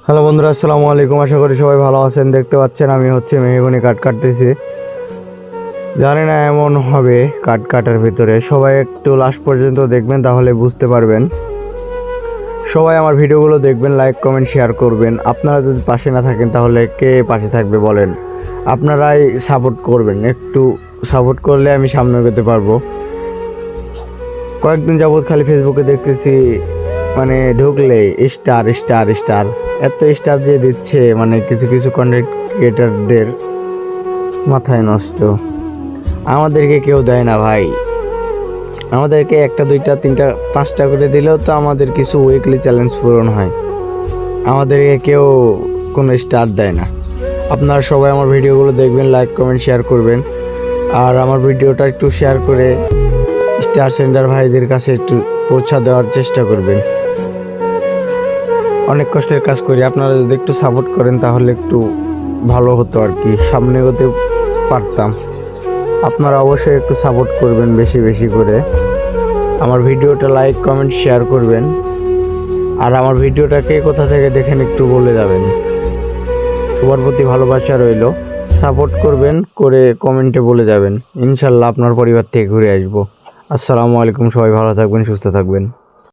Hello বন্ধুরা, আসসালামু আলাইকুম। আশা করি সবাই ভালো আছেন। দেখতে পাচ্ছেন আমি মেহগনি কাট কাটতেছি। জানি না এমন হবে কাট কাটার ভিতরে। সবাই একটু লাস্ট পর্যন্ত দেখবেন, তাহলে বুঝতে পারবেন। সবাই আমার ভিডিওগুলো দেখবেন, লাইক কমেন্ট শেয়ার করবেন। আপনারা যদি পাশে না থাকেন তাহলে কে পাশে থাকবে বলেন? আপনারাই সাপোর্ট করবেন। একটু সাপোর্ট করলে আমি সামনে এগোতে পারবো। কয়েকদিন যাবৎ খালি ফেসবুকে দেখতেছি, মানে ঢুকলে স্টার স্টার স্টার, এত স্টার দিয়ে দিচ্ছে, মানে কিছু কিছু কন্টেন্ট ক্রিয়েটারদের মাথায় নষ্ট। আমাদেরকে কেউ দেয় না ভাই। আমাদেরকে একটা দুইটা তিনটা পাঁচটা করে দিলেও তো আমাদের কিছু উইকলি চ্যালেঞ্জ পূরণ হয়। আমাদেরকে কেউ কোনো স্টার দেয় না। আপনারা সবাই আমার ভিডিওগুলো দেখবেন, লাইক কমেন্ট শেয়ার করবেন। আর আমার ভিডিওটা একটু শেয়ার করে স্টার সেন্টার ভাইদের কাছে একটু পৌঁছা দেওয়ার চেষ্টা করবেন। অনেক কষ্টের কাজ করি, আপনারা যদি একটু সাপোর্ট করেন তাহলে একটু ভালো হতো আর কি, সামনে এগোতে পারতাম। আপনারা অবশ্যই একটু সাপোর্ট করবেন বেশি বেশি করে। আমার ভিডিওটা লাইক কমেন্ট শেয়ার করবেন। আর আমার ভিডিওটাকে কোথা থেকে দেখেন একটু বলে যাবেন। সবার প্রতি ভালোবাসা রইল। সাপোর্ট করবেন, করে কমেন্টে বলে যাবেন। ইনশাল্লাহ আপনার পরিবার থেকে ঘুরে আসবো। আসসালামু আলাইকুম। সবাই ভালো থাকবেন, সুস্থ থাকবেন।